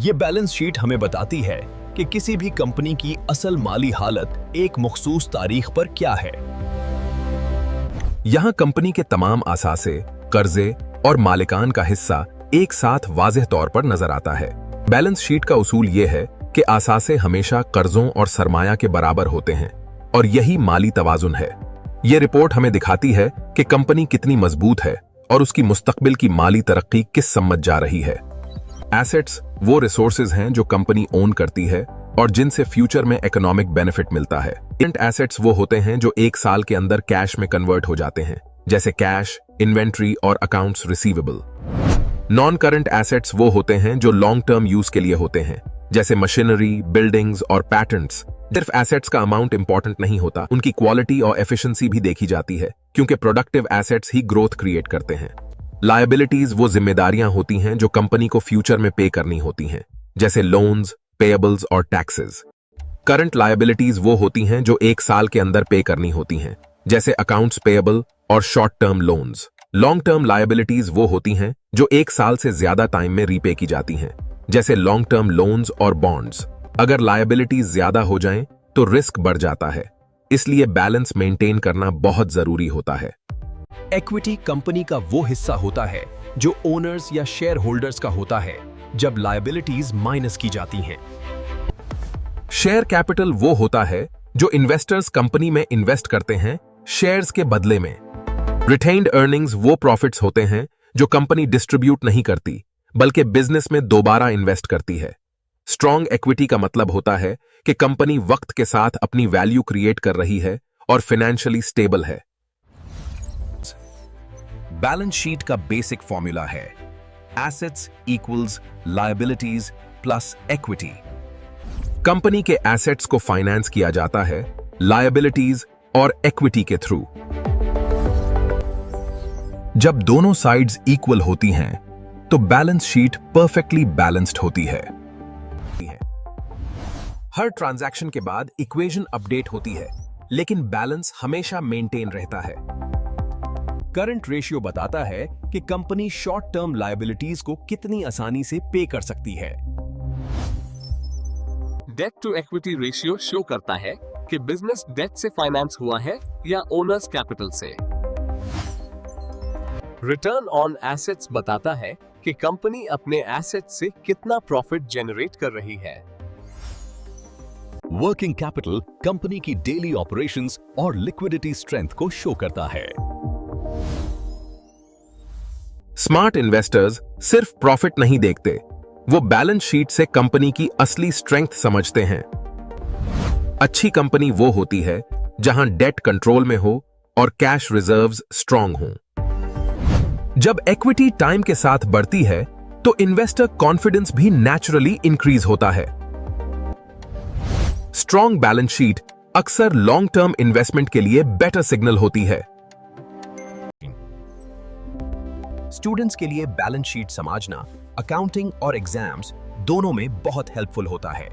ये balance sheet हमें बताती है कि किसी भी कंपनी की असल माली हालत एक मखसूस तारीख पर क्या है। यहाँ कंपनी के तमाम असासे, कर्जे और मालिकान का हिस्सा एक साथ वाज़ेह तौर पर नजर आता है। बैलेंस शीट का उसूल ये है कि असासे हमेशा कर्जों और सरमाया के बराबर होते हैं और यही माली तवाजुन है। ये रिपोर्ट हमें दिखाती है कि कंपनी कितनी मजबूत है और उसकी मुस्तकबिल की माली तरक्की किस सम्मत जा रही है। एसेट्स वो रिसोर्सेज हैं जो कंपनी ओन करती है और जिनसे फ्यूचर में इकोनॉमिक बेनिफिट मिलता है। करंट एसेट्स वो होते हैं जो एक साल के अंदर कैश में कन्वर्ट हो जाते हैं, जैसे कैश, इन्वेंट्री और accounts receivable. Non current assets वो होते हैं जो लॉन्ग टर्म यूज के लिए होते हैं, जैसे मशीनरी, बिल्डिंग्स और पैटेंट्स। सिर्फ एसेट्स का अमाउंट इंपॉर्टेंट नहीं होता, उनकी क्वालिटी और एफिशिएंसी भी देखी जाती है, क्योंकि प्रोडक्टिव एसेट्स ही ग्रोथ क्रिएट करते हैं। लायबिलिटीज वो जिम्मेदारियां होती हैं जो कंपनी को फ्यूचर में पे करनी होती हैं, जैसे लोन्स, पेएबल्स और टैक्सेस। करंट लायबिलिटीज वो होती हैं जो एक साल के अंदर पे करनी होती हैं, जैसे अकाउंट्स पेएबल और short term loans. Long term liabilities वो होती हैं जो एक साल से ज्यादा टाइम में रीपे की जाती हैं, जैसे लॉन्ग टर्म लोन्स और बॉन्ड्स। अगर लायबिलिटीज ज्यादा हो जाएं तो रिस्क बढ़ जाता है, इसलिए बैलेंस मेंटेन करना बहुत जरूरी होता है। इक्विटी कंपनी का वो हिस्सा होता है जो ओनर्स या शेयर होल्डर्स का होता है जब लायबिलिटीज माइनस की जाती हैं। शेयर कैपिटल वो होता है जो इन्वेस्टर्स कंपनी में इन्वेस्ट करते हैं शेयर्स के बदले में। रिटेन्ड अर्निंग्स वो प्रॉफिट्स होते हैं जो कंपनी डिस्ट्रीब्यूट नहीं करती, बल्कि बिजनेस में दोबारा इन्वेस्ट करती है। स्ट्रॉन्ग इक्विटी का मतलब होता है कि कंपनी वक्त के साथ अपनी वैल्यू क्रिएट कर रही है और फाइनेंशियली स्टेबल है। बैलेंस शीट का बेसिक फॉर्मूला है assets equals liabilities plus equity. Company के एसेट्स को फाइनेंस किया जाता है लायबिलिटीज और इक्विटी के थ्रू। जब दोनों साइड्स इक्वल होती हैं तो बैलेंस शीट परफेक्टली बैलेंस्ड होती है। हर ट्रांजैक्शन के बाद इक्वेशन अपडेट होती है, लेकिन बैलेंस हमेशा मेंटेन रहता है। करंट रेशियो बताता है कि कंपनी शॉर्ट टर्म लायबिलिटीज को कितनी आसानी से पे कर सकती है। Debt to equity ratio show करता है कि बिजनेस डेट से फाइनेंस हुआ है या ओनर्स कैपिटल से। रिटर्न ऑन एसेट्स बताता है कि कंपनी अपने एसेट्स से कितना प्रॉफिट जनरेट कर रही है। वर्किंग कैपिटल कंपनी की डेली ऑपरेशंस और लिक्विडिटी स्ट्रेंथ को शो करता है। स्मार्ट इन्वेस्टर्स सिर्फ प्रॉफिट नहीं देखते, वो बैलेंस शीट से कंपनी की असली स्ट्रेंथ समझते हैं। अच्छी कंपनी वो होती है जहां डेट कंट्रोल में हो और कैश रिजर्व्स स्ट्रांग हों। जब इक्विटी टाइम के साथ बढ़ती है तो इन्वेस्टर कॉन्फिडेंस भी नेचुरली इंक्रीज होता है। स्ट्रांग बैलेंस शीट अक्सर लॉन्ग टर्म इन्वेस्टमेंट के लिए बेटर सिग्नल होती है। स्टूडेंट्स के लिए बैलेंस शीट समझना अकाउंटिंग और एग्जाम्स दोनों में बहुत हेल्पफुल होता है।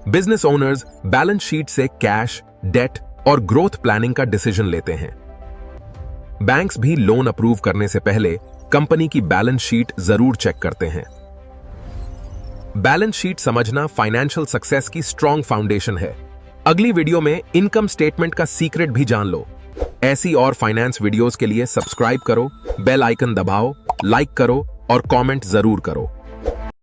बिजनेस ओनर्स बैलेंस शीट से कैश, डेट और ग्रोथ प्लानिंग का डिसीजन लेते हैं। बैंक्स भी लोन अप्रूव करने से पहले कंपनी की बैलेंस शीट जरूर चेक करते हैं। बैलेंस शीट समझना फाइनेंशियल सक्सेस की स्ट्रॉन्ग फाउंडेशन है। अगली वीडियो में इनकम स्टेटमेंट का सीक्रेट भी जान लो। ऐसी और फाइनेंस वीडियोस के लिए सब्सक्राइब करो, बेल आइकन दबाओ, लाइक करो और कमेंट जरूर करो।